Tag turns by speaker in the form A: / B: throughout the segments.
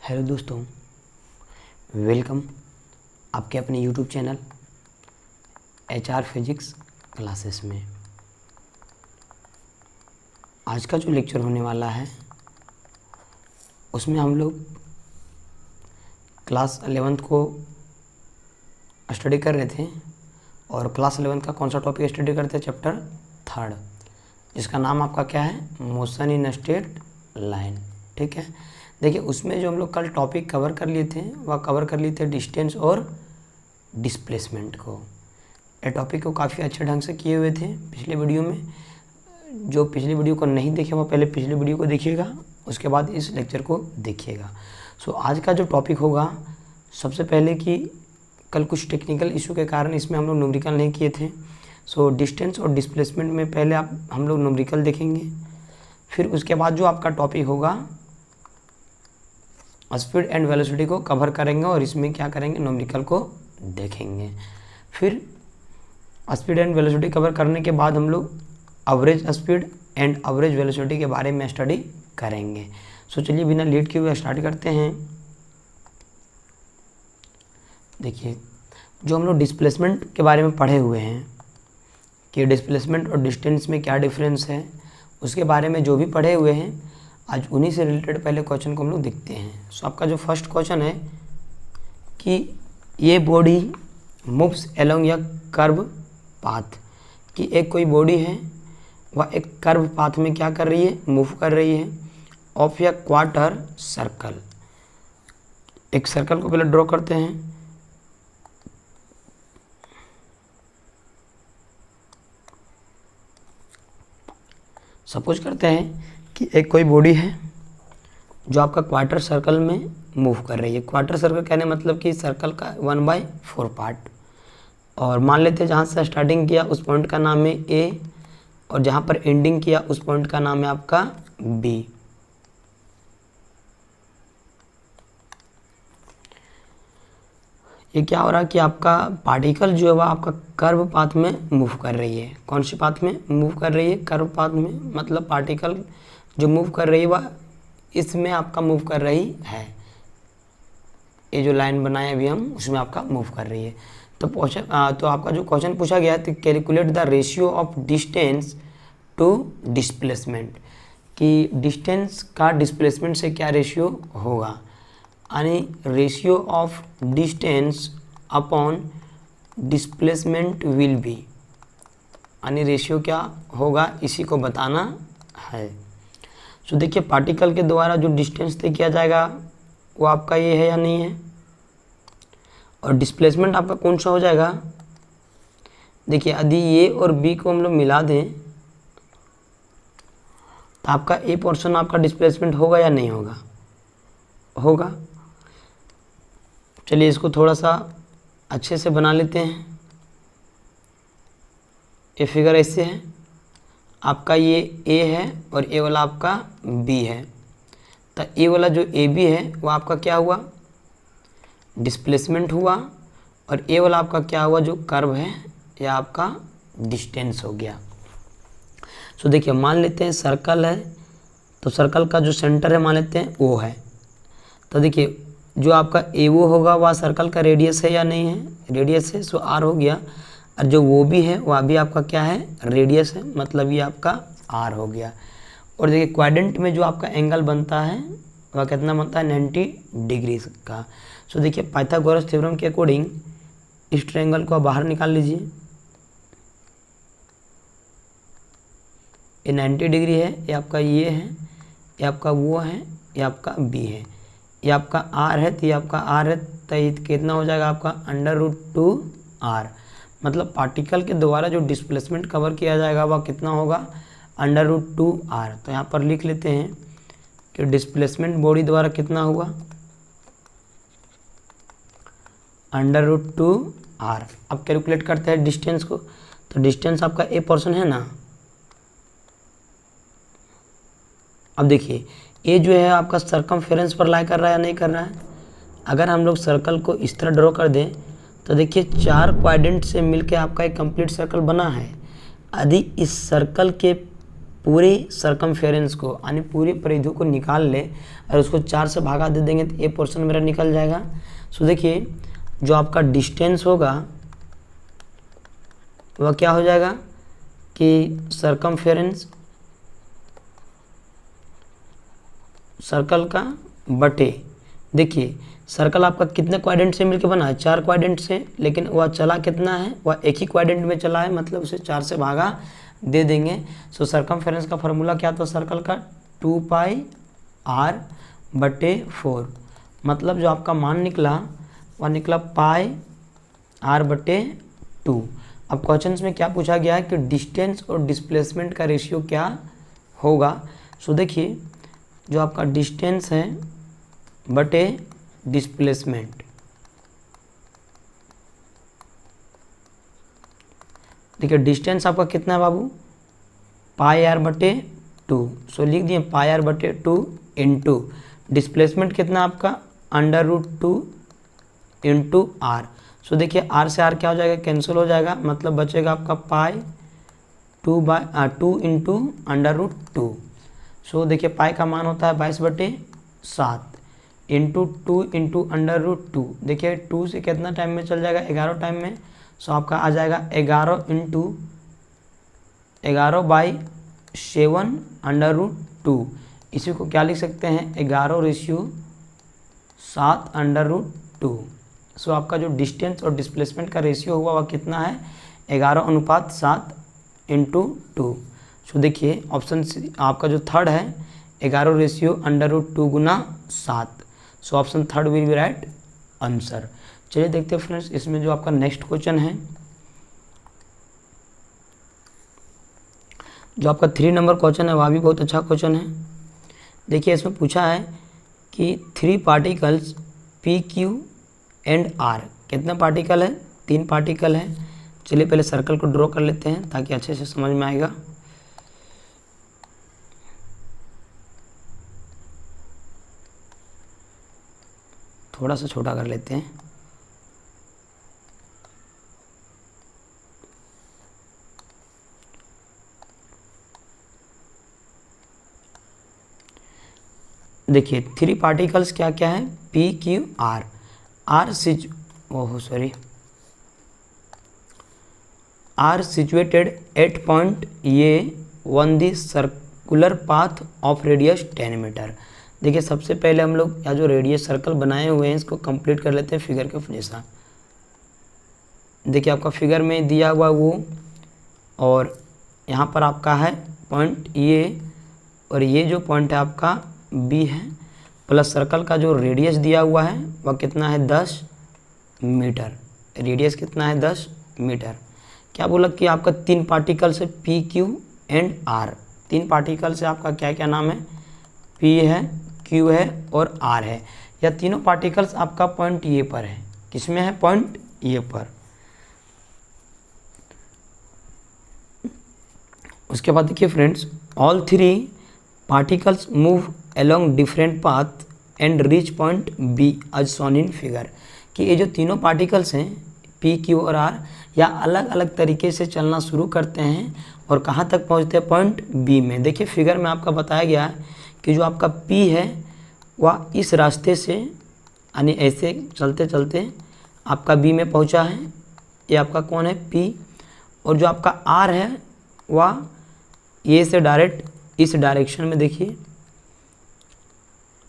A: Hello दोस्तों, welcome आपके अपने YouTube channel HR physics classes में। आज का जो लेक्चर होने वाला है उसमें हम लोग क्लास 11th को स्टडी कर रहे थे और क्लास 11th का कौन सा टॉपिक स्टडी करते हैं? चैप्टर 3 जिसका नाम आपका क्या है? Motion in straight line. ठीक है, देखिए उसमें जो हम लोग कल टॉपिक कवर कर लिए थे वह कवर कर लिए थे डिस्टेंस और डिस्प्लेसमेंट को। ये टॉपिक को काफ़ी अच्छे ढंग से किए हुए थे पिछले वीडियो में। जो पिछली वीडियो को नहीं देखे वो पहले पिछले वीडियो को देखिएगा, उसके बाद इस लेक्चर को देखिएगा। सो आज का जो टॉपिक होगा, सबसे पहले कि कल कुछ टेक्निकल इशू के कारण इसमें हम लोग न्यूमेरिकल नहीं किए थे। सो डिस्टेंस और डिस्प्लेसमेंट में पहले हम लोग न्यूमेरिकल देखेंगे, फिर उसके बाद जो आपका टॉपिक होगा स्पीड एंड वेलोसिटी को कवर करेंगे और इसमें क्या करेंगे? न्यूमेरिकल को देखेंगे। फिर स्पीड एंड वेलोसिटी कवर करने के बाद हम लोग average speed and average velocity के बारे में स्टडी करेंगे। सो चलिए बिना लेट किए हुए स्टार्ट करते हैं। देखिए, जो हम लोग डिस्प्लेसमेंट के बारे में पढ़े हुए हैं कि डिस्प्लेसमेंट और डिस्टेंस में क्या डिफरेंस है, उसके बारे में जो भी पढ़े हुए हैं आज उन्हीं से रिलेटेड पहले क्वेश्चन को हम लोग देखते हैं। सो आपका जो फर्स्ट क्वेश्चन है कि ये बॉडी मूव्स अलोंग या कर्व पाथ, कि एक कोई बॉडी है वह एक कर्व पाथ में क्या कर रही है? मूव कर रही है ऑफ या क्वार्टर सर्कल। एक सर्कल को पहले ड्रॉ करते हैं। सपोज करते हैं कि एक कोई बॉडी है जो आपका क्वार्टर सर्कल में मूव कर रही है। क्वार्टर सर्कल कहने मतलब कि सर्कल का 1/4 पार्ट। और मान लेते हैं जहाँ से स्टार्टिंग किया उस पॉइंट का नाम है A और जहाँ पर एंडिंग किया उस पॉइंट का नाम है आपका B। ये क्या हो रहा है कि आपका पार्टिकल जो है वह आपका कर्व पाथ में मूव कर रही है। कौन सी पाथ में मूव कर रही है? कर्व पाथ में। मतलब पार्टिकल जो मूव कर रही है वह इसमें आपका मूव कर रही है। ये जो लाइन बनाए अभी हम उसमें आपका मूव कर रही है। तो आपका जो क्वेश्चन पूछा गया है, calculate the ratio of distance to displacement, कि डिस्टेंस का डिस्प्लेसमेंट से क्या रेशियो होगा, यानी ratio of distance upon displacement will be, यानी रेशियो क्या होगा इसी को बताना है। सो देखिए, पार्टिकल के द्वारा जो डिस्टेंस तय किया जाएगा वो आपका ये है या नहीं है, और डिस्प्लेसमेंट आपका कौन सा हो जाएगा? देखिए, यदि ए और बी को हम लोग मिला दें तो आपका ए पोर्शन आपका डिस्प्लेसमेंट होगा या नहीं होगा? होगा। चलिए इसको थोड़ा सा अच्छे से बना लेते हैं। ये फिगर ऐसे है, आपका ये A है और ए वाला आपका B है। तो ए वाला जो AB है वो आपका क्या हुआ? डिस्प्लेसमेंट हुआ, और ए वाला आपका क्या हुआ? जो कर्व है या आपका डिस्टेंस हो गया। सो देखिए, मान लेते हैं सर्कल है, तो सर्कल का जो सेंटर है मान लेते हैं O है। तो देखिए, जो आपका AO होगा वह सर्कल का रेडियस है या नहीं है? रेडियस है, सो R हो गया। और जो वो भी है वह भी आपका क्या है? रेडियस है, मतलब ये आपका R हो गया। और देखिए, क्वाड्रेंट में जो आपका एंगल बनता है वह कितना बनता है? 90 डिग्री का। सो देखिए, पाइथागोरस थ्योरम के अकॉर्डिंग इस ट्रायंगल को आप बाहर निकाल लीजिए। ये 90 डिग्री है, ये आपका ये है, ये आपका वो है, ये आपका B है, ये आपका R है, तो ये आपका R है। तो ये कितना हो जाएगा आपका? √2R। मतलब पार्टिकल के द्वारा जो डिस्प्लेसमेंट कवर किया जाएगा वह कितना होगा? √2R। तो यहाँ पर लिख लेते हैं कि डिस्प्लेसमेंट बॉडी द्वारा कितना हुआ? √2R। अब कैलकुलेट करते हैं डिस्टेंस को। तो डिस्टेंस आपका A पोर्शन है ना। अब देखिए, ये जो है आपका सर्कमफेरेंस पर लाई कर रहा है या नहीं कर रहा है? अगर हम लोग सर्कल को इस तरह ड्रॉ कर दें तो देखिए, 4 क्वाड्रेंट से मिलके आपका एक कंप्लीट सर्कल बना है। यदि इस सर्कल के पूरी सरकमफेरेंस को यानी पूरी परिधि को निकाल ले और उसको 4 से भागा दे देंगे तो ये पोर्शन मेरा निकल जाएगा। सो देखिए जो आपका डिस्टेंस होगा वह क्या हो जाएगा कि सरकमफेरेंस सर्कल का बटे, देखिए सर्कल आपका कितने क्वाड्रेंट से मिलकर बना है, 4 क्वाड्रेंट से, लेकिन वह चला कितना है, वह एक ही क्वाड्रेंट में चला है, मतलब उसे 4 से भागा दे देंगे। सो सरकमफेरेंस का फॉर्मूला क्या था सर्कल का, 2πr/4, मतलब जो आपका मान निकला वह निकला πr/2। अब क्वेश्चंस में क्या पूछा गया है कि डिस्टेंस और डिस्प्लेसमेंट का रेशियो क्या होगा। सो देखिए जो आपका डिस्टेंस है बटे डिस्प्लेसमेंट, देखिए डिस्टेंस आपका कितना है बाबू, πr/2। सो लिख दिए πr/2 इंटू डिस्प्लेसमेंट कितना आपका √2 इंटू आर। सो देखिए r से r क्या हो जाएगा, कैंसिल हो जाएगा, मतलब बचेगा आपका π/2 इंटू √2। सो देखिए पाई का मान होता है 22/7 इंटू 2 इंटू √2। देखिए 2 से कितना टाइम में चल जाएगा, 11 टाइम में। सो आपका आ जाएगा 11 इंटू 11/7 √2। इसी को क्या लिख सकते हैं, 11/7 √2। सो आपका जो डिस्टेंस और डिस्प्लेसमेंट का रेशियो हुआ वह कितना है, 11:7 इंटू 2। सो देखिए ऑप्शन सी आपका जो थर्ड है 11/√2 गुना 7। So option third will be right answer. चलिए देखते हैं फ्रेंड्स इसमें जो आपका नेक्स्ट क्वेश्चन है, जो आपका 3 नंबर क्वेश्चन है वह भी बहुत अच्छा क्वेश्चन है। देखिए इसमें पूछा है कि 3 particles P Q and R, कितने पार्टिकल है, 3 पार्टिकल है। चलिए पहले सर्कल को ड्रॉ कर लेते हैं ताकि अच्छे से समझ में आएगा। थोड़ा सा छोटा कर लेते हैं। देखिए 3 पार्टिकल्स क्या क्या है, P Q R. Are situated at point A one the circular path of radius 10 metre. देखिए सबसे पहले हम लोग यहाँ जो रेडियस सर्कल बनाए हुए हैं इसको कंप्लीट कर लेते हैं फिगर के जैसा। देखिए आपका फिगर में दिया हुआ वो, और यहाँ पर आपका है पॉइंट ए और ये जो पॉइंट है आपका बी है, प्लस सर्कल का जो रेडियस दिया हुआ है वह कितना है 10 मीटर। रेडियस कितना है 10 मीटर। क्या बोला कि आपका 3 पार्टिकल से P Q and R, 3 particle से आपका क्या क्या नाम है, पी है, क्यू है और आर है। या तीनों पार्टिकल्स आपका पॉइंट ए पर है, किसमें है, पॉइंट ए पर। उसके बाद देखिए friends, all 3 particles move along different path and reach point B as shown in figure. कि ये जो तीनों पार्टिकल्स हैं पी क्यू और आर, या अलग अलग तरीके से चलना शुरू करते हैं और कहाँ तक पहुँचते हैं, पॉइंट बी में। देखिए फिगर में आपका बताया गया है कि जो आपका पी है वह इस रास्ते से यानी ऐसे चलते चलते आपका बी में पहुँचा है, ये आपका कौन है, पी। और जो आपका आर है वह ए से डायरेक्ट इस डायरेक्शन में देखिए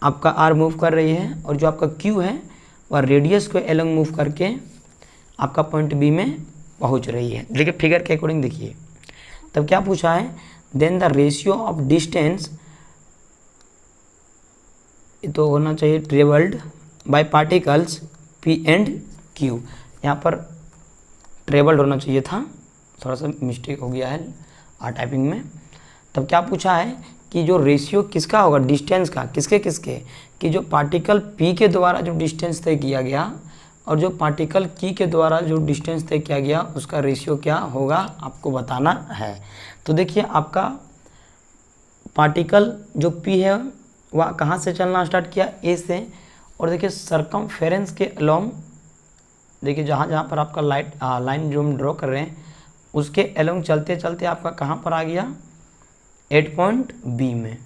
A: आपका आर मूव कर रही है, और जो आपका क्यू है वह रेडियस को एलोंग मूव करके आपका पॉइंट बी में पहुंच रही है। देखिए फिगर के अकॉर्डिंग देखिए। तब क्या पूछा है, then the ratio of distance, तो होना चाहिए travelled by particles P and Q, यहाँ पर ट्रेवल्ड होना चाहिए था, थोड़ा सा मिस्टेक हो गया है टाइपिंग में। तब क्या पूछा है कि जो रेशियो किसका होगा, डिस्टेंस का, किसके किसके, कि जो पार्टिकल P के द्वारा जो डिस्टेंस तय किया गया और जो पार्टिकल Q के द्वारा जो डिस्टेंस तय किया गया उसका रेशियो क्या होगा आपको बताना है। तो देखिए आपका पार्टिकल जो P है वह कहाँ से चलना स्टार्ट किया, A से, और देखिए सरकमफेरेंस के अलोंग, देखिए जहाँ जहाँ पर आपका लाइन जो हम ड्रॉ कर रहे हैं उसके अलोंग चलते चलते आपका कहाँ पर आ गया, 8 पॉइंट बी में।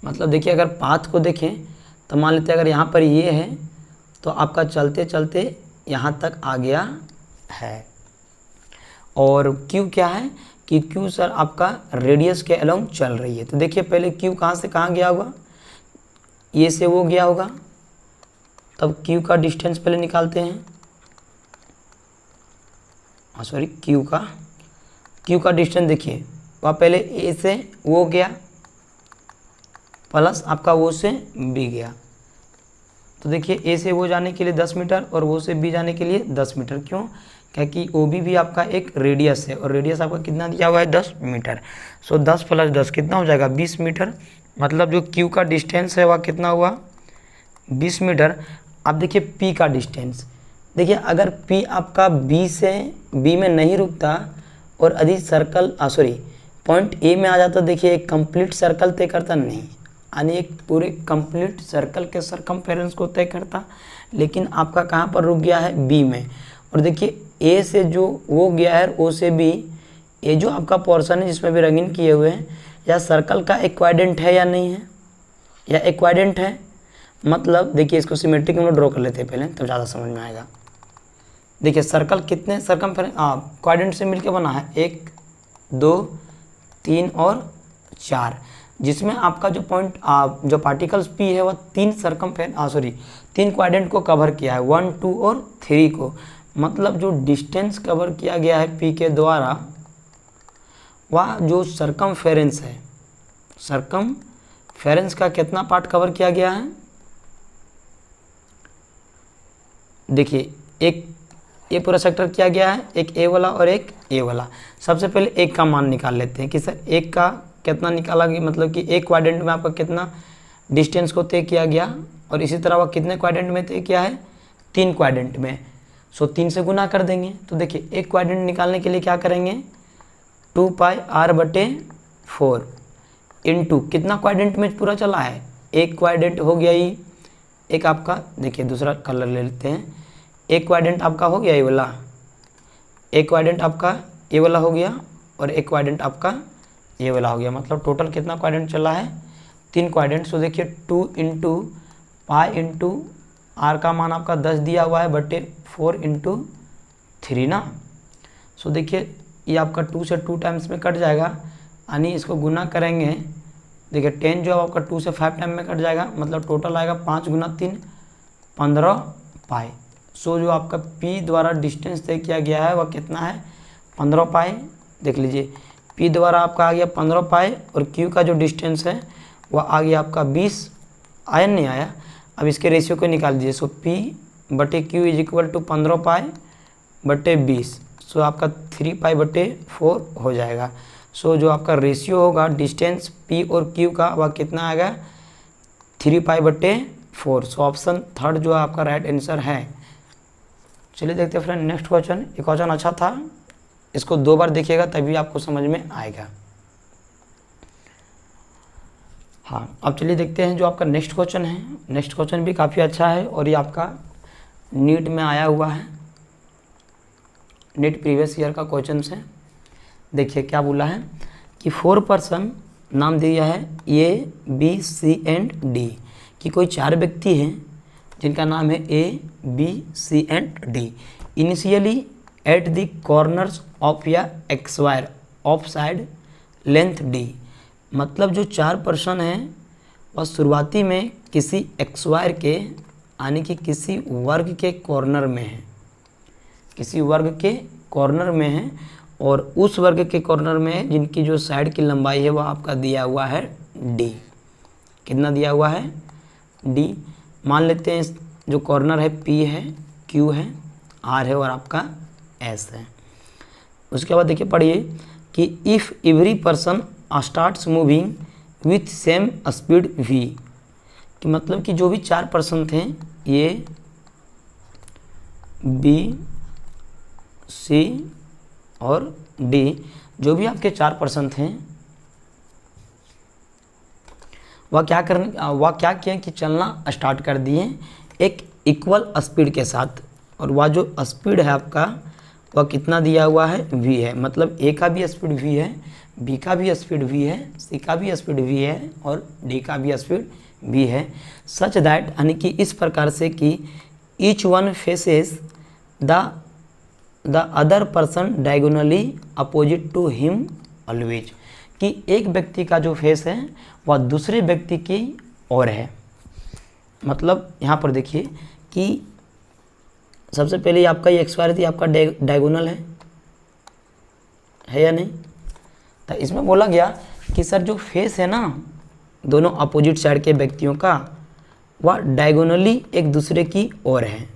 A: मतलब देखिए अगर पाथ को देखें तो मान लेते हैं अगर यहाँ पर ये है तो आपका चलते चलते यहाँ तक आ गया है। और क्यू क्या है कि क्यू सर आपका रेडियस के अलोंग चल रही है। तो देखिए पहले क्यू कहाँ से कहाँ गया होगा, ये से वो गया होगा, तब क्यू का डिस्टेंस पहले निकालते हैं। सॉरी क्यू का डिस्टेंस देखिए वह पहले ए से वो गया प्लस आपका वो से बी गया। तो देखिए ए से वो जाने के लिए 10 मीटर और वो से बी जाने के लिए 10 मीटर। क्यों? क्योंकि ओ बी भी आपका एक रेडियस है और रेडियस आपका कितना दिया हुआ है 10 मीटर। सो 10 + 10 कितना हो जाएगा 20 मीटर। मतलब जो क्यू का डिस्टेंस है वह कितना हुआ 20 मीटर। अब देखिए पी का डिस्टेंस, देखिए अगर पी आपका बी से बी में नहीं रुकता और अधिक सर्कल पॉइंट ए में आ जाता, देखिए एक कंप्लीट सर्कल तय करता नहीं, यानी एक पूरे कंप्लीट सर्कल के सरकमफेरेंस को तय करता, लेकिन आपका कहाँ पर रुक गया है बी में। और देखिए ए से जो वो गया है ओ से बी, ये जो आपका पोर्शन है जिसमें भी रंगीन किए हुए हैं, या सर्कल का इक्वाइडेंट है या नहीं है, या इक्वाइडेंट है। मतलब देखिए इसको सिमेट्रिक हम लोग ड्रॉ कर लेते हैं पहले, तब ज़्यादा समझ में आएगा। देखिए सर्कल कितने सरकमफेरेंस क्वाड्रेंट से मिलकर बना है 1 2 3 और 4, जिसमें आपका जो पॉइंट जो पार्टिकल्स पी है वह 3 क्वाड्रेंट को कवर किया है, 1 2 और 3 को। मतलब जो डिस्टेंस कवर किया गया है पी के द्वारा वह जो सरकमफेरेंस है, सरकमफेरेंस का कितना पार्ट कवर किया गया है। देखिए एक ये पूरा सेक्टर किया गया है, एक ए वाला और एक ए वाला। सबसे पहले एक का मान निकाल लेते हैं कि सर एक का कितना निकाला गया, मतलब कि एक क्वाड्रेंट में आपका कितना डिस्टेंस को तय किया गया, और इसी तरह वह कितने क्वाड्रेंट में तय किया है 3 क्वाड्रेंट में। सो 3 से गुना कर देंगे। तो देखिए एक क्वाड्रेंट निकालने के लिए क्या करेंगे 2πr/4 इंटू कितना क्वाड्रेंट में पूरा चला है, एक क्वाड्रेंट हो गया ही। एक आपका देखिए दूसरा कलर ले लेते हैं, एक क्वाड्रेंट आपका हो गया ये वाला, एक क्वाड्रेंट आपका ये वाला हो गया और एक क्वाड्रेंट आपका ये वाला हो गया। मतलब टोटल कितना क्वाड्रेंट चला है 3 क्वाड्रेंट। सो देखिए 2 × π × r का मान आपका 10 दिया हुआ है बटे 4 × 3 ना। सो देखिए ये आपका 2 से 2 टाइम्स में कट जाएगा, यानी इसको गुना करेंगे। देखिए 10 जो आपका 2 से 5 टाइम में कट जाएगा, मतलब टोटल आएगा 5 × 3 15 π। सो जो आपका P द्वारा डिस्टेंस तय किया गया है वह कितना है 15 π। देख लीजिए P द्वारा आपका आ गया 15 π और Q का जो डिस्टेंस है वह आ गया आपका 20। आया नहीं आया? अब इसके रेशियो को निकाल दीजिए। सो P/Q = 15 π/20। सो आपका 3 π/4 हो जाएगा। सो जो आपका रेशियो होगा डिस्टेंस P और Q का वह कितना आएगा 3 π/4। सो ऑप्शन थर्ड जो आपका राइट आंसर है। चलिए देखते हैं फ्रेंड नेक्स्ट क्वेश्चन। ये क्वेश्चन अच्छा था, इसको 2 बार देखिएगा तभी आपको समझ में आएगा। हाँ अब चलिए देखते हैं जो आपका नेक्स्ट क्वेश्चन है। नेक्स्ट क्वेश्चन भी काफ़ी अच्छा है और ये आपका नीट में आया हुआ है, नीट प्रीवियस ईयर का क्वेश्चन है। देखिए क्या बोला है कि 4 पर्सन नाम दिया है A B C and D, कि कोई 4 व्यक्ति हैं जिनका नाम है A B C and D। Initially at the corners of या एक्सवायर ऑफ साइड लेंथ D। मतलब जो 4 पर्सन हैं वह शुरुआती में किसी एक्सवायर के यानी कि किसी वर्ग के कॉर्नर में है, किसी वर्ग के कॉर्नर में है, और उस वर्ग के कॉर्नर में जिनकी जो साइड की लंबाई है वह आपका दिया हुआ है D। कितना दिया हुआ है D। मान लेते हैं जो कॉर्नर है P है, Q है, R है और आपका S है। उसके बाद देखिए पढ़िए कि if every person starts moving with same speed V, कि मतलब कि जो भी 4 पर्सन थे A B C और D, जो भी आपके 4 पर्सन थे वह क्या किए कि चलना स्टार्ट कर दिए एक इक्वल स्पीड के साथ, और वह जो स्पीड है आपका वह कितना दिया हुआ है, v है। मतलब a का भी स्पीड v है, b का भी स्पीड v है, c का भी स्पीड v है और d का भी स्पीड v है। सच दैट, यानी कि इस प्रकार से कि each one faces the other person diagonally opposite to him always, कि एक व्यक्ति का जो फेस है वह दूसरे व्यक्ति की ओर है। मतलब यहाँ पर देखिए कि सबसे पहले आपका ये एक्स वाई थी, आपका डायगोनल है या नहीं। तो इसमें बोला गया कि सर जो फेस है ना दोनों अपोजिट साइड के व्यक्तियों का, वह डायगोनली एक दूसरे की ओर है।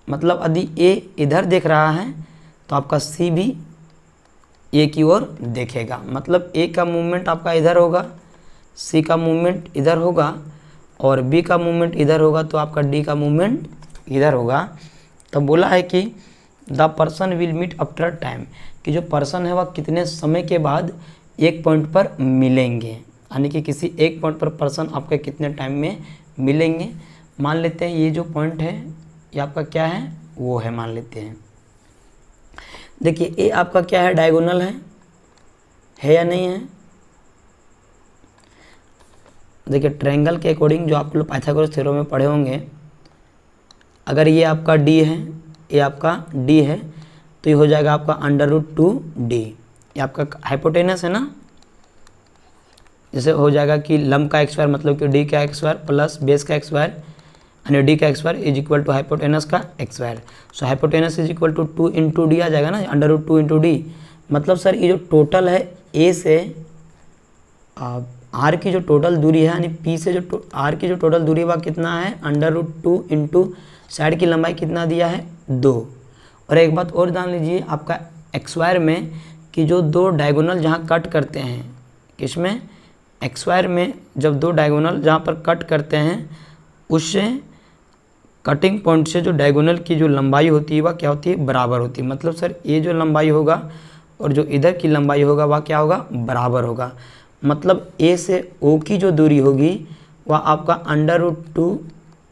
A: मतलब यदि ए इधर देख रहा है तो आपका सी भी ए की ओर देखेगा। मतलब ए का मूवमेंट आपका इधर होगा, सी का मूवमेंट इधर होगा और बी का मूवमेंट इधर होगा, तो आपका डी का मूवमेंट इधर होगा। तो बोला है कि the person will meet after time, कि जो पर्सन है वह कितने समय के बाद एक पॉइंट पर मिलेंगे, यानी कि किसी एक पॉइंट पर पर्सन आपके कितने टाइम में मिलेंगे। मान लेते हैं ये जो पॉइंट है ये आपका क्या है, वो है मान लेते हैं। देखिए ए आपका क्या है, डायगोनल है या नहीं है। देखिए ट्रायंगल के अकॉर्डिंग जो आप लोग पाइथागोरस थ्योरम में पढ़े होंगे, अगर ये आपका डी है, ये आपका डी है, तो ये हो जाएगा आपका √2d। ये आपका हाइपोटेनस है ना, जैसे हो जाएगा कि लंब का x² मतलब कि डी का x² प्लस बेस का x² यानी डी का x² is equal to hypotenuse का x²। So hypotenuse is equal to 2 × d आ जाएगा ना, √2 × d। मतलब सर ये जो टोटल है ए से आर की जो टोटल दूरी है, यानी पी से जो आर की जो टोटल दूरी है वह कितना है, √2 × साइड की लंबाई कितना दिया है, 2। और एक बात और जान लीजिए आपका x² में कि जो दो डायगोनल जहाँ कट करते हैं, किसमें, x² में जब दो डायगोनल जहाँ पर कट करते हैं उससे कटिंग पॉइंट से जो डायगोनल की जो लंबाई होती है वह क्या होती है, बराबर होती है। मतलब सर ये जो लंबाई होगा और जो इधर की लंबाई होगा वह क्या होगा, बराबर होगा। मतलब ए से ओ की जो दूरी होगी वह आपका √2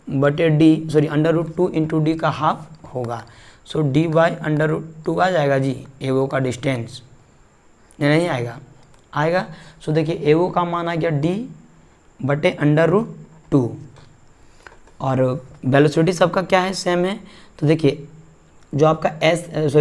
A: × d का हाफ होगा। सो d/√2 आ जाएगा जी ए ओ का डिस्टेंस, नहीं आएगा, आएगा। सो देखिए ए ओ का मान आ गया d/√2 और वेलोसिटी सबका क्या है, सेम है। तो देखिए जो आपका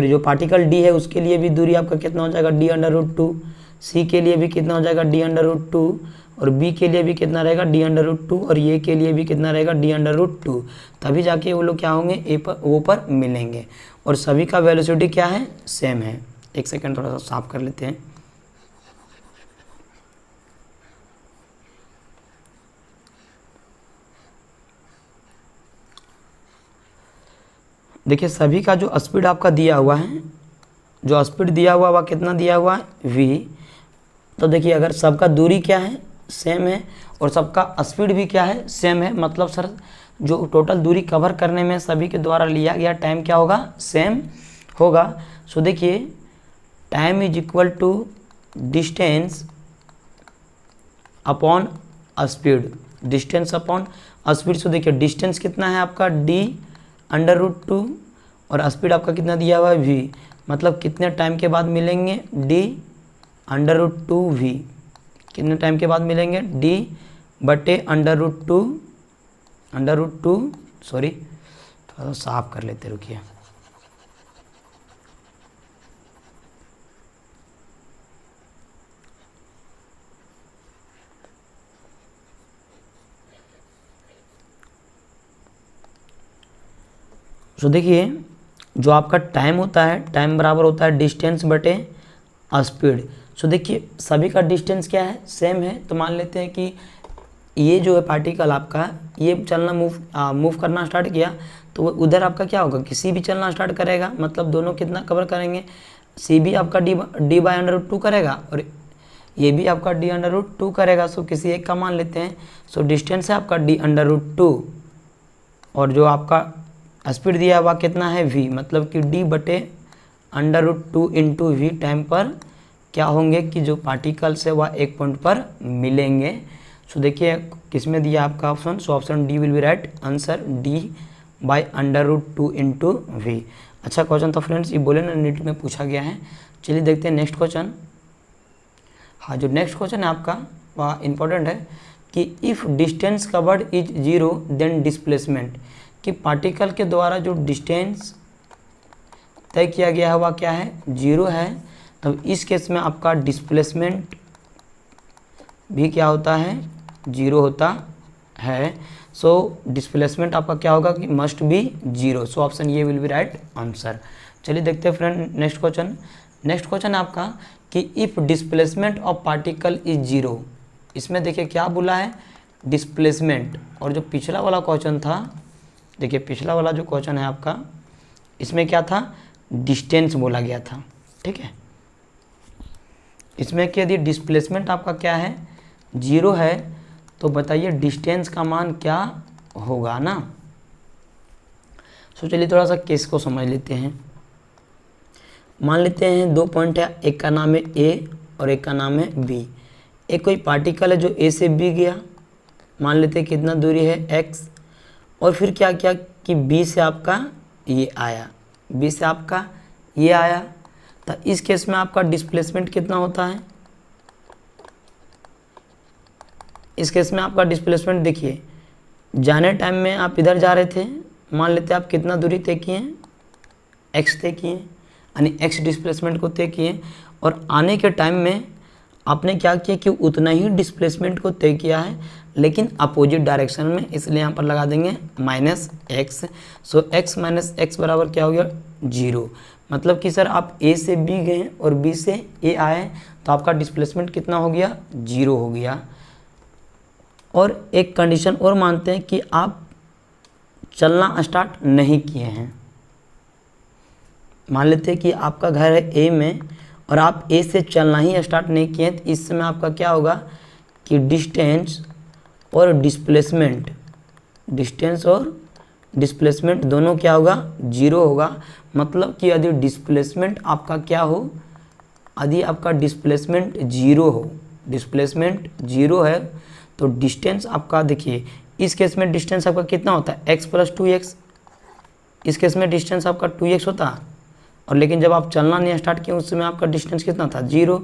A: जो पार्टिकल डी है उसके लिए भी दूरी आपका कितना हो जाएगा, d/√2। सी के लिए भी कितना हो जाएगा, d/√2 और बी के लिए भी कितना रहेगा, d/√2 और ये के लिए भी कितना रहेगा, d/√2। तभी जाके वो लोग क्या होंगे, ए पर ओ पर मिलेंगे। और सभी का वेलोसिटी क्या है, सेम है। एक सेकंड थोड़ा सा साफ कर लेते हैं। देखिए सभी का जो स्पीड आपका दिया हुआ है, जो स्पीड दिया हुआ वह कितना दिया हुआ है, v। तो देखिए अगर सबका दूरी क्या है, सेम है और सबका स्पीड भी क्या है, सेम है। मतलब सर जो टोटल दूरी कवर करने में सभी के द्वारा लिया गया टाइम क्या होगा, सेम होगा। सो देखिए time is equal to distance upon speed, distance upon speed. So देखिए डिस्टेंस कितना है आपका, d/√2 और स्पीड आपका कितना दिया हुआ है, v। मतलब कितने टाइम के बाद मिलेंगे, d/√2v। कितने टाइम के बाद मिलेंगे, d/√2 सॉरी थोड़ा सा साफ कर लेते, रुकिए। तो देखिए जो आपका टाइम होता है, टाइम बराबर होता है डिस्टेंस बटे स्पीड। सो देखिए सभी का डिस्टेंस क्या है, सेम है। तो मान लेते हैं कि ये जो है पार्टिकल आपका ये चलना मूव करना स्टार्ट किया, तो उधर आपका क्या होगा कि सी भी चलना स्टार्ट करेगा। मतलब दोनों कितना कवर करेंगे, सी भी आपका d/√2 करेगा और ये भी आपका d/√2 करेगा। सो किसी एक का मान लेते हैं। सो डिस्टेंस है आपका d/√2 और जो आपका स्पीड दिया हुआ कितना है, v। मतलब कि d/√2 × v टाइम पर क्या होंगे कि जो पार्टिकल्स है वह एक पॉइंट पर मिलेंगे। सो देखिए किस में दिया आपका option, so option D will be right answer, D by √2 into V. अच्छा क्वेश्चन था फ्रेंड्स, ये बोले ना नीट में पूछा गया है। चलिए देखते हैं नेक्स्ट क्वेश्चन। हाँ, जो नेक्स्ट क्वेश्चन है आपका वह इंपॉर्टेंट है कि if distance covered is 0 then displacement, कि पार्टिकल के द्वारा जो डिस्टेंस तय किया गया है वह क्या है, 0 है। तब इस केस में आपका डिस्प्लेसमेंट भी क्या होता है, 0 होता है। सो डिस्प्लेसमेंट आपका क्या होगा कि मस्ट बी 0। सो ऑप्शन ये विल बी राइट आंसर। चलिए देखते हैं friend next question. Next question है आपका कि if displacement of particle is 0। इसमें देखिए क्या बोला है, डिस्प्लेसमेंट। और जो पिछला वाला क्वेश्चन था, देखिए पिछला वाला जो क्वेश्चन है आपका, इसमें क्या था, डिस्टेंस बोला गया था। ठीक है, इसमें यदि डिस्प्लेसमेंट आपका क्या है, 0 है, तो बताइए डिस्टेंस का मान क्या होगा ना। सो चलिए थोड़ा सा केस को समझ लेते हैं। मान लेते हैं 2 पॉइंट है, एक का नाम है ए और एक का नाम है बी। एक कोई पार्टिकल है जो ए से बी गया, मान लेते हैं कितना दूरी है x, और फिर क्या किया कि बी से आपका ये आया, बी से आपका ये आया। तो इस केस में आपका डिस्प्लेसमेंट कितना होता है, इस केस में आपका डिस्प्लेसमेंट देखिए, जाने टाइम में आप इधर जा रहे थे, मान लेते हैं आप कितना दूरी तय किए, x तय किए, यानी x डिस्प्लेसमेंट को तय किए, और आने के टाइम में आपने क्या किया कि उतना ही डिस्प्लेसमेंट को तय किया है, लेकिन अपोजिट डायरेक्शन में, इसलिए यहाँ पर लगा देंगे -x। सो x माइनस एक्स बराबर क्या हो गया, 0। मतलब कि सर आप a से b गए और b से a आए, तो आपका डिस्प्लेसमेंट कितना हो गया, 0 हो गया। और एक कंडीशन और मानते हैं कि आप चलना स्टार्ट नहीं किए हैं। मान लेते हैं कि आपका घर है ए में और आप ए से चलना ही स्टार्ट नहीं किए, तो इस समय आपका क्या होगा कि डिस्टेंस और डिस्प्लेसमेंट, डिस्टेंस और डिस्प्लेसमेंट दोनों क्या होगा, 0 होगा। मतलब कि यदि डिस्प्लेसमेंट आपका क्या हो, यदि आपका डिस्प्लेसमेंट 0 हो, डिस्प्लेसमेंट 0 है, तो डिस्टेंस आपका देखिए, इस केस में डिस्टेंस आपका कितना होता है, x + 2x। इस केस में डिस्टेंस आपका 2x होता है, और लेकिन जब आप चलना नहीं स्टार्ट किए उस समय आपका डिस्टेंस कितना था, 0।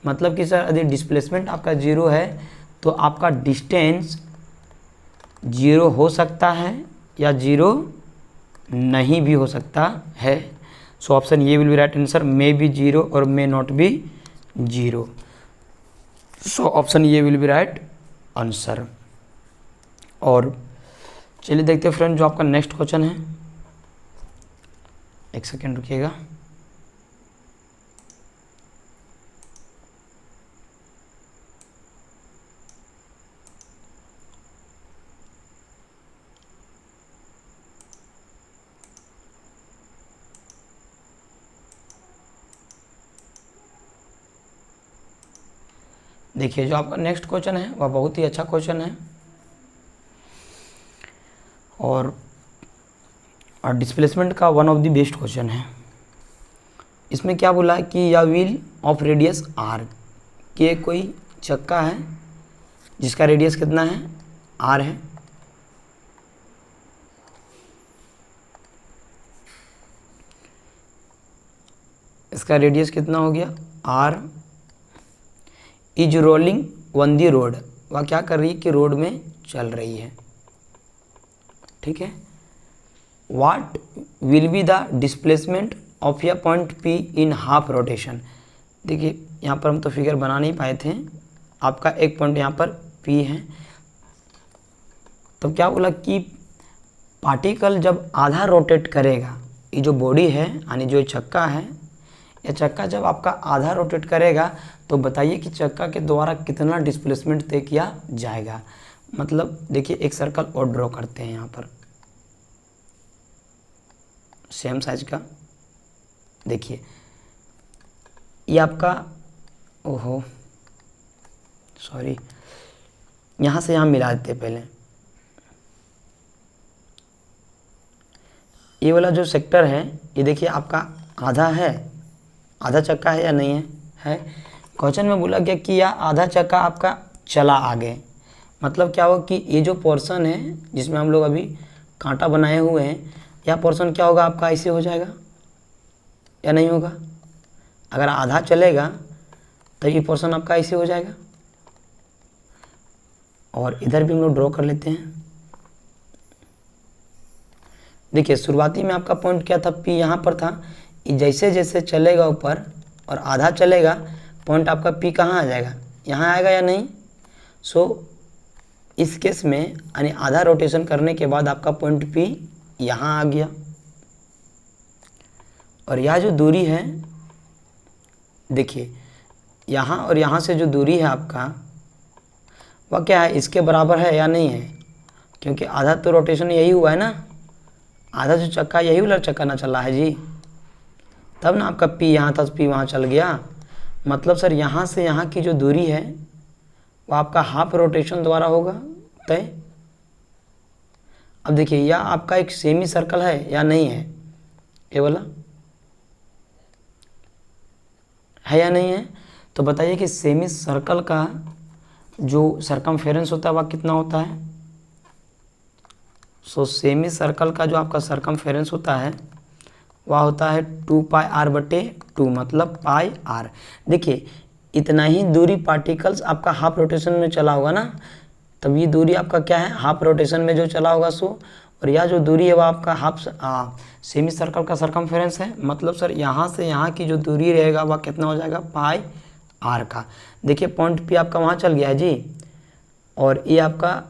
A: मतलब कि सर यदि डिस्प्लेसमेंट आपका 0 है, तो आपका डिस्टेंस 0 हो सकता है या 0 नहीं भी हो सकता है। सो ऑप्शन ये will be right answer, may be 0 और may not be 0। So option ये विल बी राइट आंसर। और चलिए देखते हैं फ्रेंड जो आपका नेक्स्ट क्वेश्चन है, एक सेकेंड रुकिएगा। देखिए जो आपका नेक्स्ट क्वेश्चन है वह बहुत ही अच्छा क्वेश्चन है, और डिस्प्लेसमेंट का one of the best question है। इसमें क्या बोला है कि या व्हील ऑफ रेडियस r, कि कोई चक्का है जिसका रेडियस कितना है, r है। इसका रेडियस कितना हो गया, r, is rolling on the road, वह क्या कर रही है कि रोड में चल रही है। ठीक है, what will be the displacement of A point P in half rotation. देखिए यहाँ पर हम तो फिगर बना नहीं पाए थे, आपका एक पॉइंट यहाँ पर P है। तो क्या बोला कि पार्टिकल जब आधा रोटेट करेगा, ये जो बॉडी है यानी जो चक्का है, यह चक्का जब आपका आधा रोटेट करेगा, तो बताइए कि चक्का के द्वारा कितना डिस्प्लेसमेंट तय किया जाएगा। मतलब देखिए एक सर्कल और ड्रॉ करते हैं यहाँ पर सेम साइज का। देखिए ये आपका, ओहो सॉरी, यहाँ से यहाँ मिला देते पहले। ये वाला जो सेक्टर है, ये देखिए आपका आधा है, आधा चक्का है या नहीं है, है। क्वेश्चन में बोला गया कि यह आधा चक्का आपका चला आगे। मतलब क्या हो कि ये जो पोर्शन है जिसमें हम लोग अभी कांटा बनाए हुए हैं, यह पोर्शन क्या होगा आपका, ऐसे हो जाएगा या नहीं होगा। अगर आधा चलेगा तो ये पोर्शन आपका ऐसे हो जाएगा। और इधर भी हम लोग ड्रॉ कर लेते हैं। देखिए शुरुआती में आपका पॉइंट क्या था, P यहाँ पर था, जैसे जैसे चलेगा ऊपर और आधा चलेगा, पॉइंट आपका P कहाँ आ जाएगा, यहाँ आएगा या नहीं। सो इस केस में यानी आधा रोटेशन करने के बाद आपका पॉइंट P यहाँ आ गया। और यह जो दूरी है, देखिए यहाँ और यहाँ से जो दूरी है आपका, वह क्या है, इसके बराबर है या नहीं है, क्योंकि आधा तो रोटेशन यही हुआ है ना, आधा जो चक्का यही वाला चक्का ना चला है जी, तब ना आपका P यहाँ था तो P वहाँ चल गया। मतलब सर यहाँ से यहाँ की जो दूरी है वो आपका हाफ रोटेशन द्वारा होगा तय। अब देखिए यह आपका एक सेमी सर्कल है या नहीं है, ये वाला है या नहीं है। तो बताइए कि सेमी सर्कल का जो सरकमफेरेंस होता है वह कितना होता है। सो सेमी सर्कल का जो आपका सरकमफेरेंस होता है वह होता है 2πr/2, मतलब पाई आर। देखिए इतना ही दूरी पार्टिकल्स आपका हाफ रोटेशन में चला होगा ना, तब ये दूरी आपका क्या है, हाफ रोटेशन में जो चला होगा सो, और यह जो दूरी है वह आपका हाफ सेमी सर्कल का सरकमफेरेंस है। मतलब सर यहाँ से यहाँ की जो दूरी रहेगा वह कितना हो जाएगा, पाई आर का। देखिए पॉइंट P आपका वहाँ चल गया है जी, और ये आपका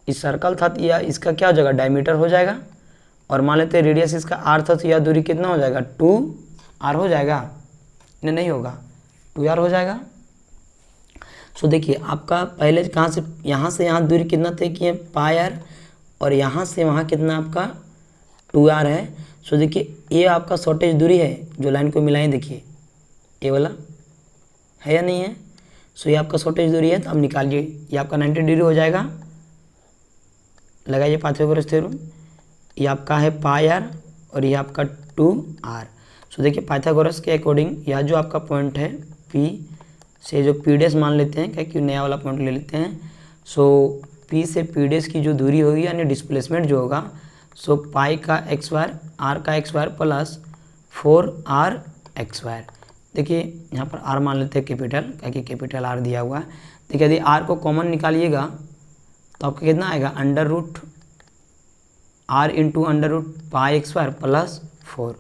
A: इस सर्कल था तो यह इसका क्या हो जाएगा, डायमीटर हो जाएगा। और मान लेते हैं रेडियस इसका r था तो यह दूरी कितना हो जाएगा, 2r हो जाएगा, नहीं होगा 2r हो जाएगा। सो देखिए आपका पहले कहाँ से यहाँ दूरी कितना तय किए, पाई आर, और यहाँ से वहाँ कितना आपका 2r है। सो देखिए ये आपका शॉर्टेज दूरी है, जो लाइन को मिलाएं, देखिए ये वाला है या नहीं है। सो ये आपका शॉर्टेज दूरी है, तो आप निकालिए, ये आपका 90 डिग्री हो जाएगा। लगाइए पाइथागोरस थ्योरम, ये आपका है पाई आर और ये आपका 2r। सो देखिए पाइथागोरस के अकॉर्डिंग यह जो आपका पॉइंट है P से जो P' मान लेते हैं, क्या कि नया वाला पॉइंट ले लेते हैं। सो P से P' की जो दूरी होगी यानी डिस्प्लेसमेंट जो होगा, सो पाई का एक्स वायर, आर का x wire plus 4r x wire. देखिए यहाँ पर r मान लेते हैं कैपिटल, क्या कि कैपिटल R दिया हुआ है। देखिए यदि r को कॉमन निकालिएगा तो आपका कितना आएगा, √r इंटू √पाई एक्स वायर प्लस 4।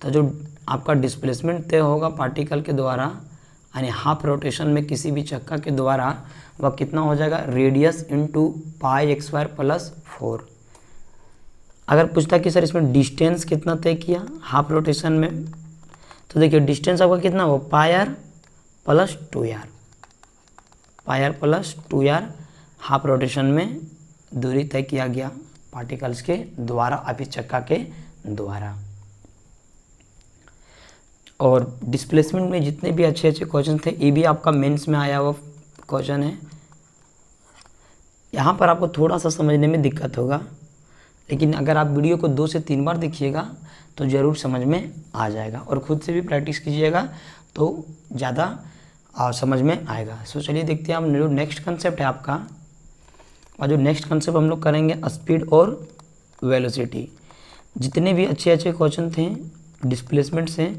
A: तो जो आपका डिस्प्लेसमेंट तय होगा पार्टिकल के द्वारा यानी हाफ रोटेशन में किसी भी चक्का के द्वारा, वह कितना हो जाएगा, radius into pi x wire plus 4। अगर पूछता कि सर इसमें डिस्टेंस कितना तय किया हाफ रोटेशन में, तो देखिए डिस्टेंस आपका कितना हो, pi R plus 2r, pi R plus 2r half rotation में दूरी तय किया गया पार्टिकल्स के द्वारा, अभी चक्का के द्वारा। और डिस्प्लेसमेंट में जितने भी अच्छे अच्छे क्वेश्चन थे, ये भी आपका मेंस में आया हुआ क्वेश्चन है। यहाँ पर आपको थोड़ा सा समझने में दिक्कत होगा, लेकिन अगर आप वीडियो को 2 से 3 बार देखिएगा तो ज़रूर समझ में आ जाएगा, और ख़ुद से भी प्रैक्टिस कीजिएगा तो ज़्यादा समझ में आएगा। सो चलिए देखते हैं हम जो नेक्स्ट कंसेप्ट है आपका, और जो नेक्स्ट कंसेप्ट हम लोग करेंगे स्पीड और वेलोसिटी। जितने भी अच्छे अच्छे क्वेश्चन थे डिस्प्लेसमेंट से,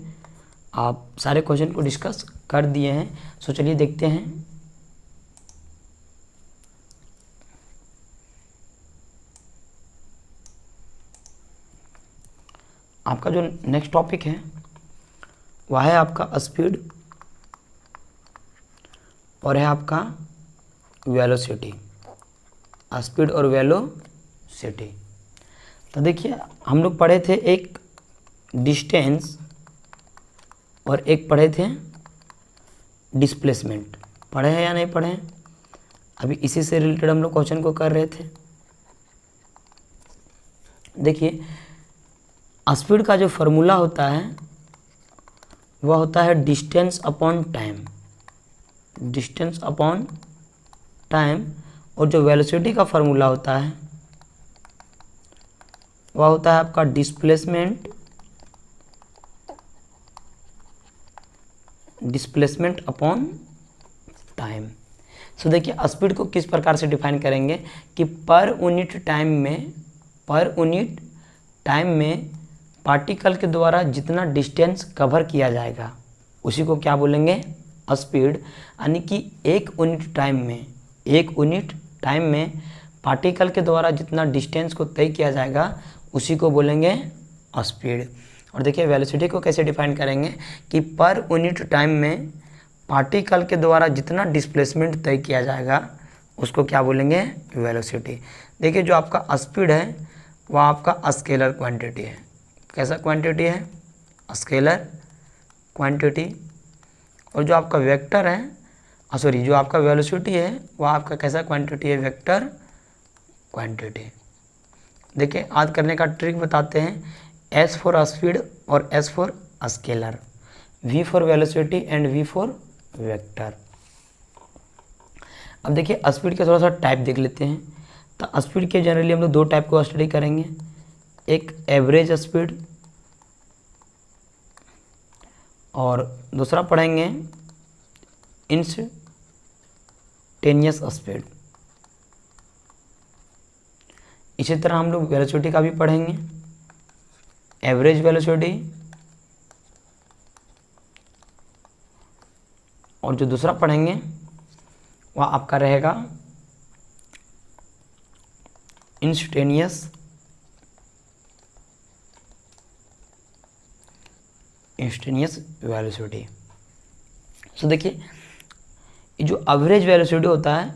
A: आप सारे क्वेश्चन को डिस्कस कर दिए हैं। सो चलिए देखते हैं। आपका जो नेक्स्ट टॉपिक है वह है आपका स्पीड और है आपका वेलोसिटी, स्पीड और वेलोसिटी। तो देखिए हम लोग पढ़े थे एक डिस्टेंस और एक पढ़े थे डिस्प्लेसमेंट, पढ़े हैं या नहीं पढ़े हैं। अभी इसी से रिलेटेड हम लोग क्वेश्चन को कर रहे थे। देखिए स्पीड का जो फॉर्मूला होता है वह होता है distance upon time, distance upon time. और जो वेलोसिटी का फॉर्मूला होता है वह होता है आपका displacement, displacement upon time. So देखिए स्पीड को किस प्रकार से डिफाइन करेंगे कि पर यूनिट टाइम में पर यूनिट टाइम में पार्टिकल के द्वारा जितना डिस्टेंस कवर किया जाएगा उसी को क्या बोलेंगे, स्पीड। यानी कि एक यूनिट टाइम में पार्टिकल के द्वारा जितना डिस्टेंस को तय किया जाएगा उसी को बोलेंगे स्पीड। और देखिए वेलोसिटी को कैसे डिफाइन करेंगे कि पर यूनिट टाइम में पार्टिकल के द्वारा जितना डिस्प्लेसमेंट तय किया जाएगा उसको क्या बोलेंगे, वेलोसिटी। देखिए जो आपका स्पीड है वह आपका स्केलर क्वांटिटी है। कैसा क्वांटिटी है, स्केलर क्वांटिटी। और जो आपका वेक्टर है जो आपका वेलोसिटी है वह आपका कैसा क्वांटिटी है, वेक्टर क्वांटिटी। देखिए याद करने का ट्रिक बताते हैं, एस फॉर स्पीड और S for scalar, V for velocity and V for vector. अब देखिए स्पीड के थोड़ा सा टाइप देख लेते हैं। तो स्पीड के जनरली हम लोग दो टाइप को स्टडी करेंगे, एक एवरेज स्पीड और दूसरा पढ़ेंगे इंस्टेंटेनियस स्पीड। इसी तरह हम लोग वेलोसिटी का भी पढ़ेंगे, एवरेज वेलोसिटी और जो दूसरा पढ़ेंगे वह आपका रहेगा इंस्टेंटेनियस वेलोसिटी। तो देखिए ये जो एवरेज वेलोसिटी होता है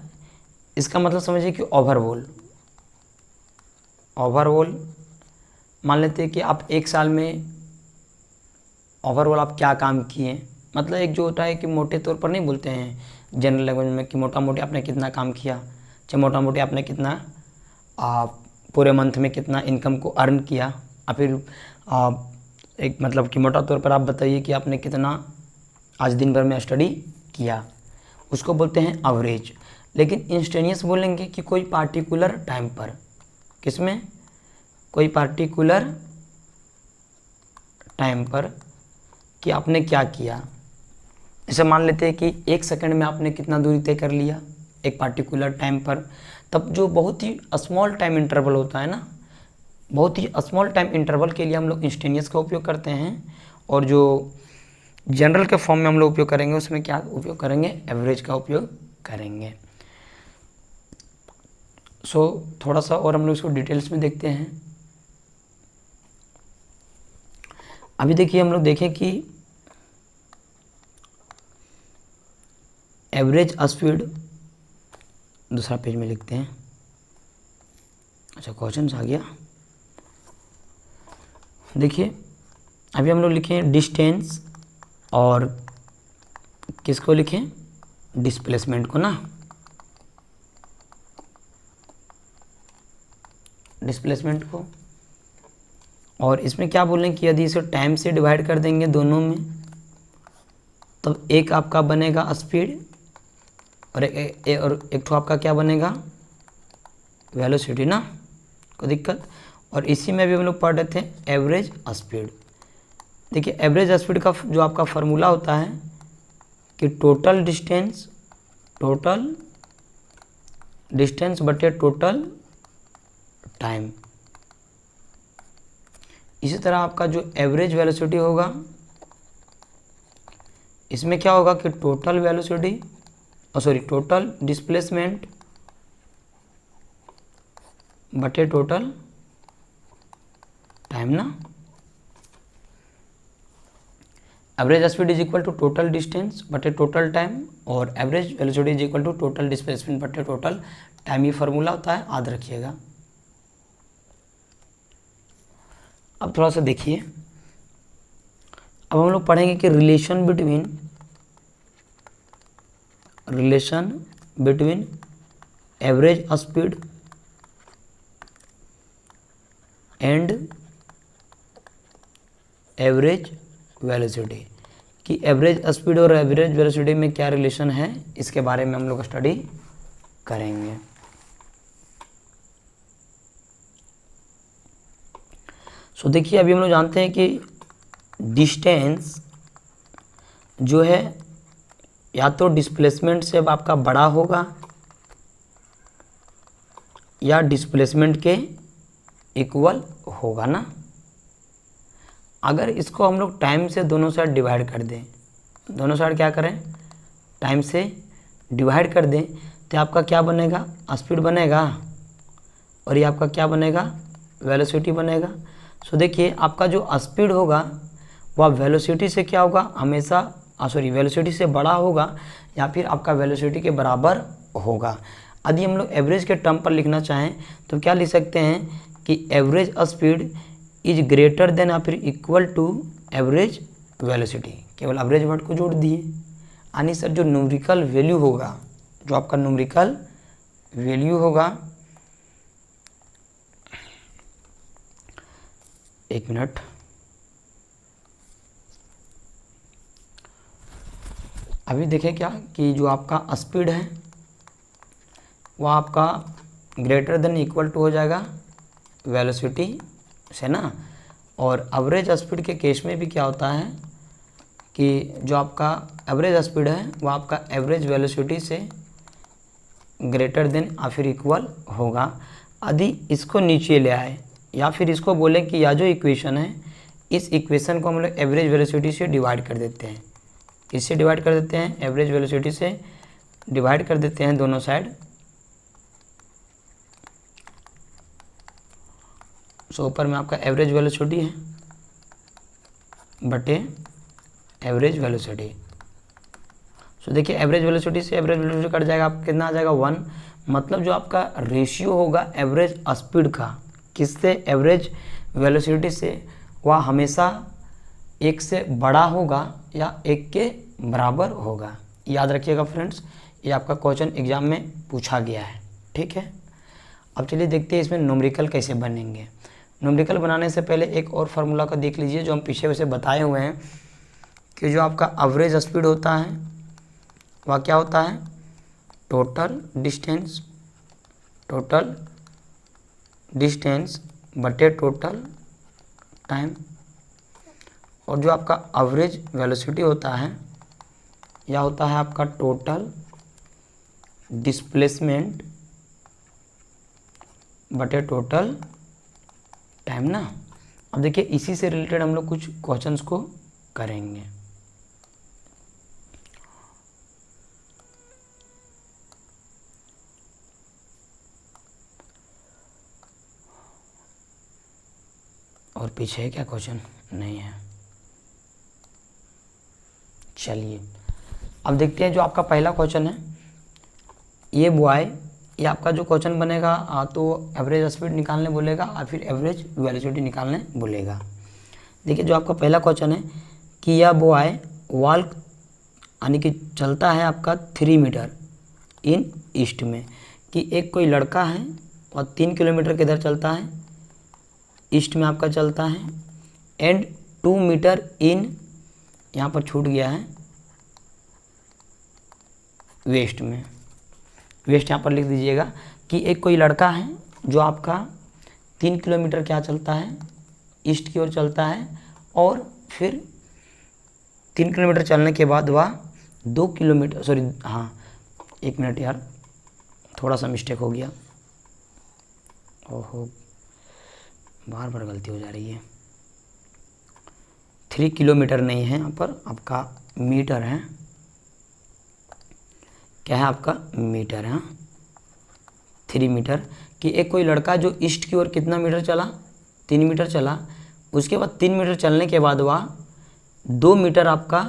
A: इसका मतलब समझिए कि ओवरऑल मान लेते हैं कि आप एक साल में ओवरऑल आप क्या काम किए, मतलब एक जो होता है कि मोटे तौर पर नहीं बोलते हैं जनरल लैंग्वेज में कि मोटा मोटी आपने कितना काम किया, चाहे मोटा मोटी आपने कितना पूरे मंथ में कितना इनकम को अर्न किया, या फिर एक मतलब कि मोटा तौर पर आप बताइए कि आपने कितना आज दिन भर में स्टडी किया, उसको बोलते हैं एवरेज। लेकिन इंस्टेंटेनियस बोलेंगे कि कोई पार्टिकुलर टाइम पर, किसमें, कोई पार्टिकुलर टाइम पर कि आपने क्या किया। जैसे मान लेते हैं कि एक सेकंड में आपने कितना दूरी तय कर लिया एक पार्टिकुलर टाइम पर, तब जो बहुत ही स्मॉल टाइम इंटरवल होता है ना, बहुत ही स्मॉल टाइम इंटरवल के लिए हम लोग इंस्टेंटेनियस का उपयोग करते हैं। और जो जनरल के फॉर्म में हम लोग उपयोग करेंगे उसमें क्या उपयोग करेंगे, एवरेज का उपयोग करेंगे। थोड़ा सा और हम लोग इसको डिटेल्स में देखते हैं। अभी देखिए हम लोग देखें कि एवरेज स्पीड, दूसरा पेज में लिखते हैं। अच्छा क्वेश्चन आ गया। देखिए अभी हम लोग लिखें डिस्टेंस और किसको लिखें, डिस्प्लेसमेंट को ना, डिस्प्लेसमेंट को। और इसमें क्या बोल रहे हैं कि यदि इसे टाइम से डिवाइड कर देंगे दोनों में तब एक आपका बनेगा स्पीड और एक तो आपका क्या बनेगा, वेलोसिटी ना, कोई दिक्कत। और इसी में भी हम लोग पढ़ रहे थे एवरेज स्पीड। देखिए एवरेज स्पीड का जो आपका फार्मूला होता है कि टोटल डिस्टेंस बटे टोटल टाइम। इसी तरह आपका जो एवरेज वेलोसिटी होगा इसमें क्या होगा कि टोटल वेलोसिटी टोटल डिस्प्लेसमेंट बटे टोटल टाइम ना। Average speed is equal to total distance बटे टोटल टाइम और average velocity is equal to total displacement बटे टोटल टाइम। ये फार्मूला होता है, याद रखिएगा। अब थोड़ा सा देखिए, अब हम लोग पढ़ेंगे कि relation between average speed and average velocity, कि एवरेज स्पीड और एवरेज वेलोसिटी में क्या रिलेशन है, इसके बारे में हम लोग स्टडी करेंगे। देखिए अभी हम लोग जानते हैं कि डिस्टेंस जो है या तो डिस्प्लेसमेंट से अब आपका बड़ा होगा या डिस्प्लेसमेंट के इक्वल होगा ना। अगर इसको हम लोग टाइम से दोनों साइड डिवाइड कर दें, दोनों साइड क्या करें, टाइम से डिवाइड कर दें, तो आपका क्या बनेगा, स्पीड बनेगा, और ये आपका क्या बनेगा, वेलोसिटी बनेगा। सो देखिए आपका जो स्पीड होगा वह वेलोसिटी से क्या होगा, हमेशा वेलोसिटी से बड़ा होगा या फिर आपका वेलोसिटी के बराबर होगा। यदि हम लोग एवरेज के टर्म पर लिखना चाहें तो क्या लिख सकते हैं कि average speed is greater than या फिर इक्वल टू एवरेज वेलोसिटी। केवल एवरेज वर्ड को जोड़ दिए, यानी सर जो न्यूमेरिकल वैल्यू होगा, जो आपका न्यूमेरिकल वैल्यू होगा, एक मिनट, अभी देखें क्या कि जो आपका स्पीड है वो आपका ग्रेटर देन इक्वल टू हो जाएगा वेलोसिटी से ना। और एवरेज स्पीड के केस में भी क्या होता है कि जो आपका एवरेज स्पीड है वो आपका एवरेज वेलोसिटी से ग्रेटर देन या फिर इक्वल होगा। यदि इसको नीचे ले आए या फिर इसको बोले कि यह जो इक्वेशन है, इस इक्वेशन को हम लोग एवरेज वेलोसिटी से डिवाइड कर देते हैं। किससे डिवाइड कर देते हैं, एवरेज वेलोसिटी से डिवाइड कर देते हैं दोनों साइड। सो ऊपर में आपका एवरेज वेलोसिटी है बटे एवरेज वेलोसिटी। सो देखिए एवरेज वेलोसिटी से एवरेज वेलोसिटी कट जाएगा, आपका कितना आ जाएगा 1। मतलब जो आपका रेशियो होगा एवरेज स्पीड का किससे, एवरेज वेलोसिटी से, वह हमेशा 1 से बड़ा होगा या 1 के बराबर होगा। याद रखिएगा फ्रेंड्स, ये आपका क्वेश्चन एग्जाम में पूछा गया है, ठीक है। अब चलिए देखते हैं इसमें न्यूमेरिकल कैसे बनेंगे। न्यूमेरिकल बनाने से पहले एक और फार्मूला का देख लीजिए जो हम पीछे वैसे बताए हुए हैं कि जो आपका एवरेज स्पीड होता है वह क्या होता है, टोटल डिस्टेंस बटे टोटल टाइम। और जो आपका एवरेज वेलोसिटी होता है यह होता है आपका टोटल डिस्प्लेसमेंट बटे टोटल टाइम ना। अब देखिए इसी से रिलेटेड हम लोग कुछ क्वेश्चंस को करेंगे। और पीछे है क्या क्वेश्चन, नहीं है। चलिए अब देखते हैं जो आपका पहला क्वेश्चन है, ये बॉय, ये आपका जो क्वेश्चन बनेगा तो एवरेज स्पीड निकालने बोलेगा और फिर एवरेज वेलोसिटी निकालने बोलेगा। देखिए जो आपका पहला क्वेश्चन है कि यह बॉय वॉक यानी कि चलता है आपका 3 मीटर इन ईस्ट में, कि एक कोई लड़का है और 3 किलोमीटर किधर चलता है, ईस्ट में आपका चलता है, एंड 2 मीटर इन, यहाँ पर छूट गया है, वेस्ट में, वेस्ट यहाँ पर लिख दीजिएगा कि एक कोई लड़का है जो आपका 3 किलोमीटर क्या चलता है, ईस्ट की ओर चलता है, और फिर 3 किलोमीटर चलने के बाद वह 2 किलोमीटर, सॉरी हाँ एक मिनट यार थोड़ा सा मिस्टेक हो गया, ओहो बार बार गलती हो जा रही है। 3 किलोमीटर नहीं है यहाँ पर, आपका मीटर है, क्या है आपका मीटर है, 3 मीटर। कि एक कोई लड़का जो ईस्ट की ओर कितना मीटर चला, 3 मीटर चला, उसके बाद 3 मीटर चलने के बाद वह 2 मीटर आपका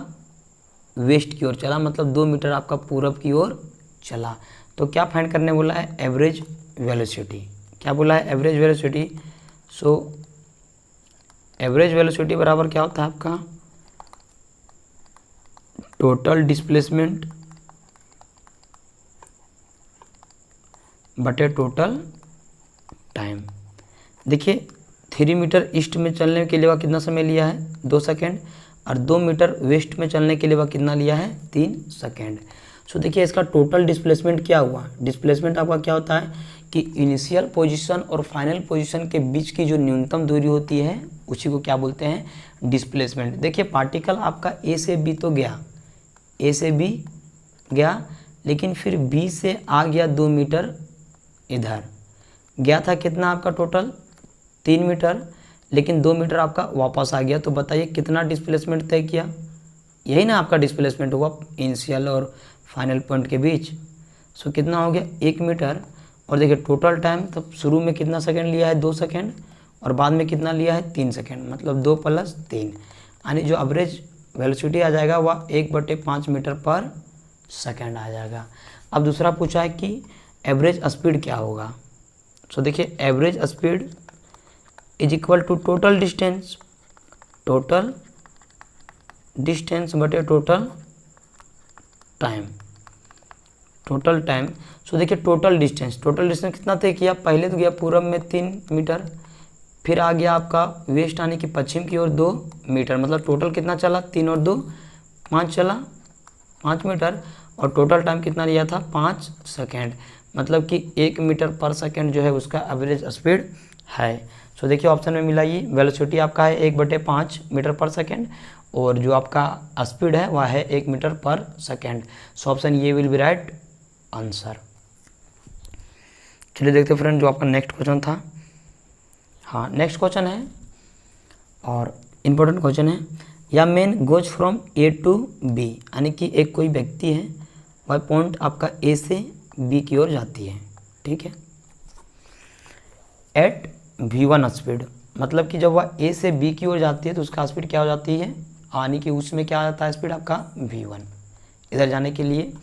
A: वेस्ट की ओर चला, मतलब 2 मीटर आपका पूरब की ओर चला। तो क्या फाइंड करने बोला है, एवरेज वेलोसिटी। क्या बोला है, average velocity. So average velocity बराबर क्या होता है आपका, टोटल डिस्प्लेसमेंट बटे टोटल टाइम। देखिए 3 मीटर ईस्ट में चलने के लिए वह कितना समय लिया है, 2 सेकेंड, और 2 मीटर वेस्ट में चलने के लिए वह कितना लिया है, 3 सेकेंड। सो देखिए इसका टोटल डिस्प्लेसमेंट क्या हुआ, डिस्प्लेसमेंट आपका क्या होता है कि इनिशियल पोजीशन और फाइनल पोजीशन के बीच की जो न्यूनतम दूरी होती है उसी को क्या बोलते हैं, डिस्प्लेसमेंट। देखिए पार्टिकल आपका ए से बी तो गया, ए से बी गया, लेकिन फिर बी से आ गया 2 मीटर, इधर गया था कितना आपका टोटल 3 मीटर, लेकिन 2 मीटर आपका वापस आ गया, तो बताइए कितना डिस्प्लेसमेंट तय किया। यही ना आपका डिस्प्लेसमेंट हुआ इनिशियल और फाइनल पॉइंट के बीच। सो कितना हो गया 1 मीटर। और देखिए टोटल टाइम, तब शुरू में कितना सेकंड लिया है 2 सेकंड, और बाद में कितना लिया है 3 सेकंड, मतलब 2 + 3, यानी जो एवरेज वेलोसिटी आ जाएगा वह 1/5 मीटर पर सेकंड आ जाएगा। अब दूसरा पूछा है कि एवरेज स्पीड क्या होगा। सो देखिए average speed is equal to total distance बटे टोटल टाइम। सो देखिए टोटल डिस्टेंस कितना तय किया, पहले तो गया पूरब में 3 मीटर, फिर आ गया आपका वेस्ट यानी कि पश्चिम की ओर 2 मीटर, मतलब टोटल कितना चला 3 और 2 5 चला 5 मीटर, और टोटल टाइम कितना लिया था 5 सेकेंड, मतलब कि 1 मीटर पर सेकेंड जो है उसका एवरेज स्पीड है। सो देखिए ऑप्शन में मिला ये वेलोसिटी आपका है 1/5 मीटर पर सेकेंड, और जो आपका स्पीड है वह है 1 मीटर पर सेकेंड। सो ऑप्शन ये विल बी राइट आंसर। चलिए देखते फ्रेंड जो आपका नेक्स्ट क्वेश्चन था। हाँ नेक्स्ट क्वेश्चन है और इम्पोर्टेंट क्वेश्चन है, या man goes from A to B, यानी कि एक कोई व्यक्ति है वह पॉइंट आपका ए से बी की ओर जाती है, ठीक है, एट v1 स्पीड, मतलब कि जब वह ए से बी की ओर जाती है तो उसका स्पीड क्या हो जाती है, यानी कि उसमें क्या आ जाता है स्पीड आपका v1 इधर जाने के लिए,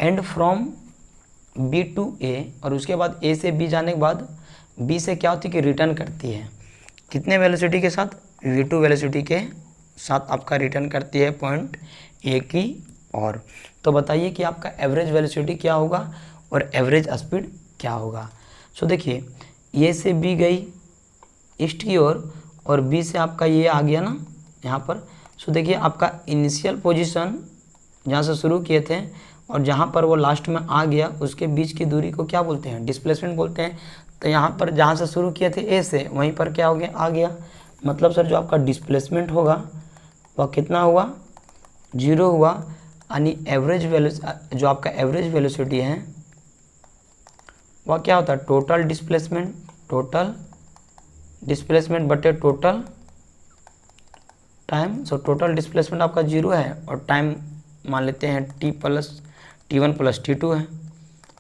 A: एंड फ्रॉम बी टू ए, और उसके बाद ए से बी जाने के बाद बी से क्या होती है कि रिटर्न करती है, कितने वेलोसिटी के साथ, v2 वेलोसिटी के साथ आपका रिटर्न करती है पॉइंट ए की और। तो बताइए कि आपका एवरेज वेलोसिटी क्या होगा और एवरेज स्पीड क्या होगा। सो देखिए ए से बी गई ईस्ट की ओर और बी से आपका ये आ गया ना यहाँ पर। सो देखिए आपका इनिशियल पोजीशन जहाँ से शुरू किए थे और जहाँ पर वो लास्ट में आ गया उसके बीच की दूरी को क्या बोलते हैं, डिस्प्लेसमेंट बोलते हैं। तो यहाँ पर जहाँ से शुरू किए थे ए से वहीं पर क्या हो गया, आ गया, मतलब सर जो आपका डिस्प्लेसमेंट होगा वह कितना हुआ, 0 हुआ, यानी एवरेज जो आपका एवरेज वेलोसिटी है वह क्या होता है, टोटल डिस्प्लेसमेंट बटे total time. So total displacement आपका 0 है और टाइम मान लेते हैं t1 + t2 है।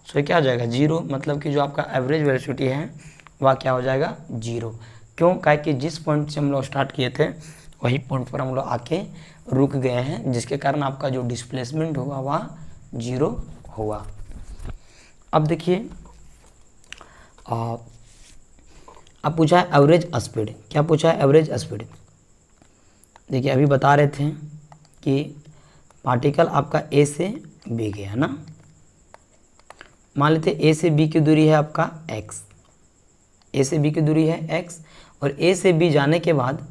A: सो ये क्या हो जाएगा 0, मतलब कि जो आपका एवरेज वेलोसिटी है वह क्या हो जाएगा 0। क्यों, क्या कि जिस पॉइंट से हम लोग स्टार्ट किए थे वही पॉइंट पर हम लोग आके रुक गए हैं, जिसके कारण आपका जो डिस्प्लेसमेंट होगा वह 0 हुआ। अब देखिए अब पूछा है एवरेज स्पीड, क्या पूछा है एवरेज स्पीड। देखिए अभी बता रहे थे कि पार्टिकल आपका ए से बी गया ना, मान लेते ए से बी की दूरी है आपका x, ए से बी की दूरी है x, और ए से बी जाने के बाद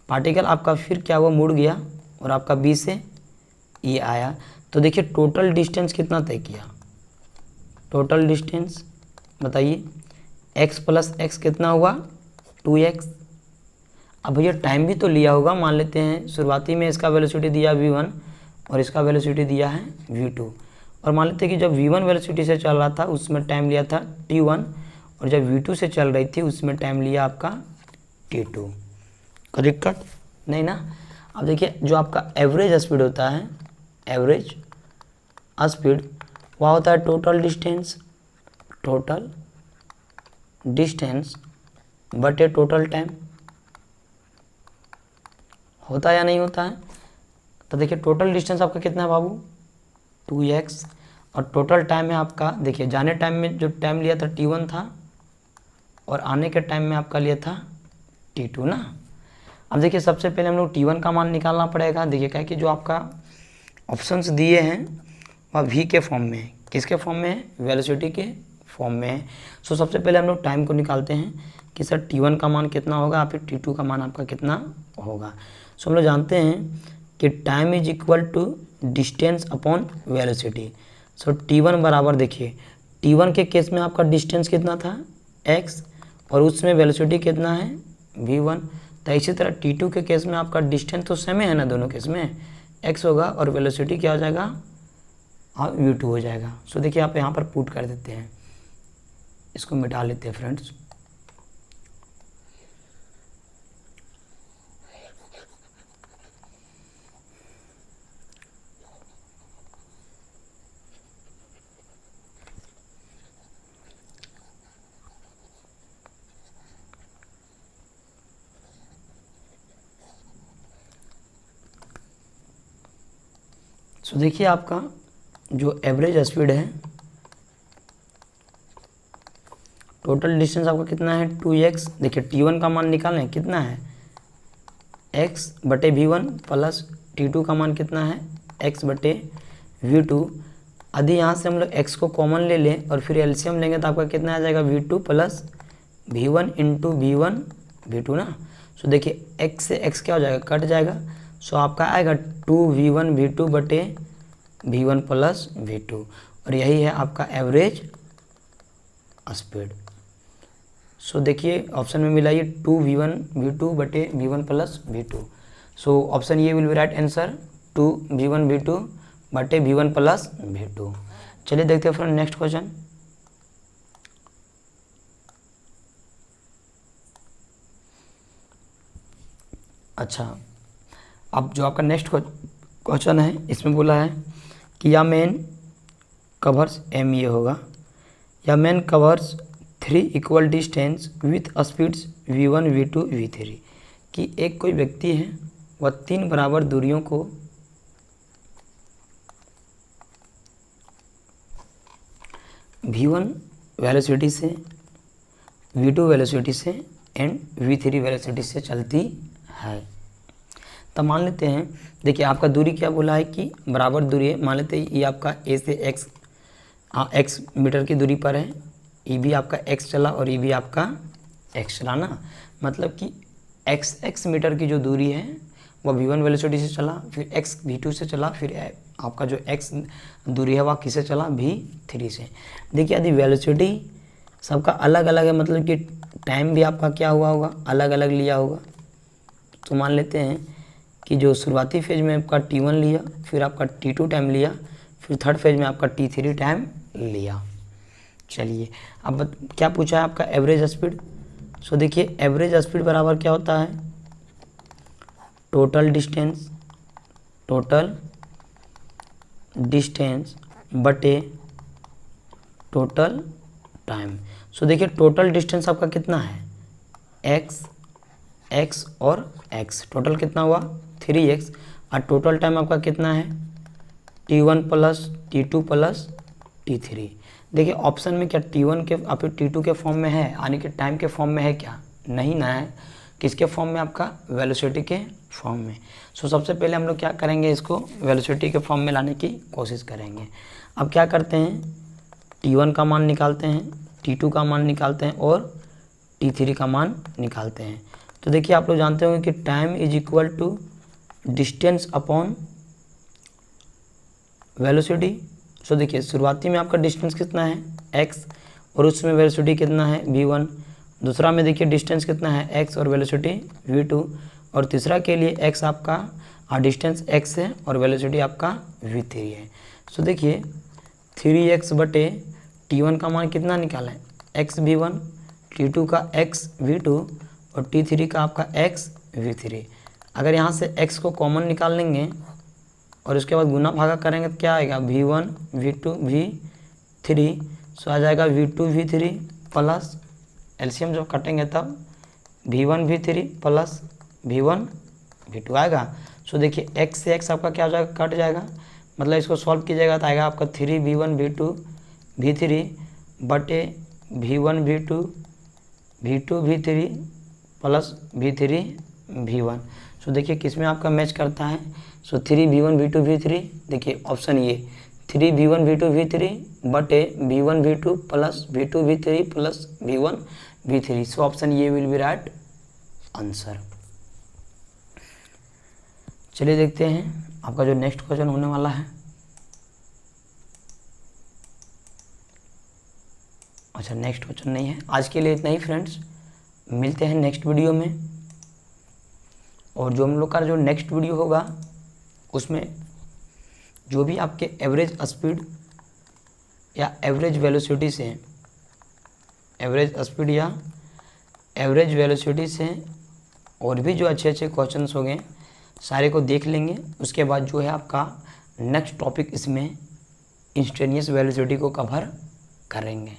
A: पार्टिकल आपका फिर क्या हुआ, मुड़ गया और आपका बी से ये आया। तो देखिए टोटल डिस्टेंस कितना तय किया, टोटल डिस्टेंस बताइए, x + x कितना हुआ 2x। अब भैया टाइम भी तो लिया होगा, मान लेते हैं शुरुआती में इसका वेलोसिटी दिया v1 और इसका वेलोसिटी दिया है v2, और मान लेते हैं कि जब v1 वेलोसिटी से चल रहा था उसमें टाइम लिया था t1, और जब v2 से चल रही थी उसमें टाइम लिया आपका t2। कोई दिक्कत नहीं ना। अब देखिए जो आपका एवरेज स्पीड होता है, एवरेज स्पीड वह होता है टोटल डिस्टेंस बटे टोटल टाइम, होता है या नहीं होता है। तो देखिए टोटल डिस्टेंस आपका कितना है बाबू 2x, और टोटल टाइम है आपका, देखिए जाने टाइम में जो टाइम लिया था t1 था और आने के टाइम में आपका लिया था t2 ना। अब देखिए सबसे पहले हम लोग t1 का मान निकालना पड़ेगा। देखिए क्या कि जो आपका ऑप्शंस दिए हैं वह v के फॉर्म में है, किसके फॉर्म में है, वेलोसिटी के फॉर्म में है। सो सबसे पहले हम लोग टाइम को निकालते हैं कि सर t1 का मान कितना होगा, फिर t2 का मान आपका कितना होगा। सो हम लोग जानते हैं कि time is equal to distance upon velocity. So t1 बराबर, देखिए t1 के केस में आपका डिस्टेंस कितना था x और उसमें वेलोसिटी कितना है v1। तो इसी तरह t2 के केस में आपका डिस्टेंस तो सेम है ना, दोनों केस में x होगा और वेलोसिटी क्या हो जाएगा, हाँ v2 हो जाएगा। सो देखिए आप यहाँ पर पुट कर देते हैं, इसको मिटा लेते हैं फ्रेंड्स, सो देखिए आपका जो एवरेज स्पीड है, टोटल डिस्टेंस आपका कितना है 2x। देखिए T1 का मान निकालें, कितना है x/v1 प्लस T2 का मान कितना है x/v2। यदि यहाँ से हम लोग x को कॉमन ले लें और फिर एलसीएम लेंगे तो आपका कितना आ जाएगा v2 plus v1 into v2 ना। सो देखिए x से x क्या हो जाएगा, कट जाएगा। सो आपका आएगा 2v1 v2 बटे v1 प्लस v2, और यही है आपका एवरेज स्पीड। सो देखिए ऑप्शन में मिला ये 2v1 v2 बटे v1 plus v2। So option ये will be right answer 2v1 v2 बटे v1 प्लस v2। चलिए देखते हैं फ्रेंड नेक्स्ट क्वेश्चन। अच्छा, अब जो आपका नेक्स्ट क्वेश्चन है इसमें बोला है कि या मैन कवर्स एम ये होगा, या man covers 3 equal distance with speeds v1 v2 v3, कि एक कोई व्यक्ति है वह 3 बराबर दूरियों को v1 वेलोसिटी से, v2 वेलोसिटी से एंड v3 वेलोसिटी से चलती है। तब मान लेते हैं, देखिए आपका दूरी क्या बोला है कि बराबर दूरी है। मान लेते हैं ये आपका a से x मीटर की दूरी पर है, ये भी आपका x चला और ये भी आपका x चला ना। मतलब कि x मीटर की जो दूरी है वह v1 वेलोसिटी से चला, फिर x v2 से चला, फिर आपका जो x दूरी है वह किससे चला, v3 से। देखिए यदि वेलोसिटी सबका अलग अलग है, मतलब कि टाइम भी आपका क्या हुआ होगा, अलग अलग लिया होगा। तो मान लेते हैं कि जो शुरुआती फेज में आपका t1 लिया, फिर आपका t2 टाइम लिया, फिर थर्ड फेज में आपका t3 टाइम लिया। चलिए अब क्या पूछा है आपका एवरेज स्पीड। सो देखिए एवरेज स्पीड बराबर क्या होता है, टोटल डिस्टेंस बटे टोटल टाइम। सो देखिए टोटल डिस्टेंस आपका कितना है x और x, टोटल कितना हुआ 3x, और टोटल टाइम आपका कितना है t1 plus t2 plus t3। देखिए ऑप्शन में क्या t1 के और फिर t2 के फॉर्म में है, यानी कि टाइम के फॉर्म में है क्या, नहीं ना है। किसके फॉर्म में, आपका वेलोसिटी के फॉर्म में। सो सबसे पहले हम लोग क्या करेंगे, इसको वेलोसिटी के फॉर्म में लाने की कोशिश करेंगे। अब क्या करते हैं, t1 का मान निकालते हैं, t2 का मान निकालते हैं और t3 का मान निकालते हैं। तो देखिए आप लोग जानते होंगे कि time is equal to distance upon velocity. So देखिए शुरुआती में आपका डिस्टेंस कितना है x और उसमें वेलोसिटी कितना है v1, दूसरा में देखिए डिस्टेंस कितना है x और वेलोसिटी v2, और तीसरा के लिए x आपका डिस्टेंस x है और वेलोसिटी आपका v3 है। सो देखिए 3x बटे t1 का मान कितना निकाला है x v1, t2 का x v2 और t3 का आपका x v3। अगर यहाँ से x को कॉमन निकाल लेंगे और उसके बाद गुना भागा करेंगे तो क्या आएगा v1 v2 v3। सो आ जाएगा v2 v3 प्लस एलसीएम जब कटेंगे तब v1 v3 plus v1 v2 आएगा। सो देखिए x से x आपका क्या हो जाएगा, कट जाएगा। मतलब इसको सॉल्व कीजिएगा तो आएगा आपका 3v1 v2 v3 बटे v1 v2 v3 plus v3 v1। सो देखिए किस में आपका मैच करता है। सो 3v1 v2 v3, देखिए ऑप्शन ये 3v1 v2 v3 बटे v1 v2 plus v2 v3 plus v1 v3। सो ऑप्शन ये विल बी राइट आंसर। चलिए देखते हैं आपका जो नेक्स्ट क्वेश्चन होने वाला है। अच्छा नेक्स्ट क्वेश्चन नहीं है, आज के लिए इतना ही फ्रेंड्स, मिलते हैं नेक्स्ट वीडियो में। और जो हम लोग का जो नेक्स्ट वीडियो होगा उसमें जो भी आपके एवरेज स्पीड या एवरेज वेलोसिटी से, एवरेज स्पीड या एवरेज वेलोसिटी से और भी जो अच्छे अच्छे क्वेश्चंस होंगे सारे को देख लेंगे। उसके बाद जो है आपका नेक्स्ट टॉपिक इसमें इंस्टेंटेनियस वेलोसिटी को कवर करेंगे।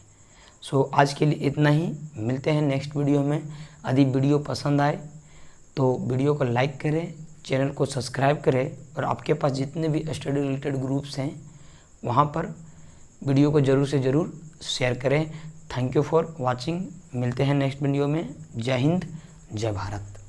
A: सो आज के लिए इतना ही, मिलते हैं नेक्स्ट वीडियो में। यदि वीडियो पसंद आए तो वीडियो को लाइक करें, चैनल को सब्सक्राइब करें और आपके पास जितने भी स्टडी रिलेटेड ग्रुप्स हैं वहाँ पर वीडियो को ज़रूर से ज़रूर शेयर करें। Thank you for watching. मिलते हैं नेक्स्ट वीडियो में। जय हिंद, जय भारत।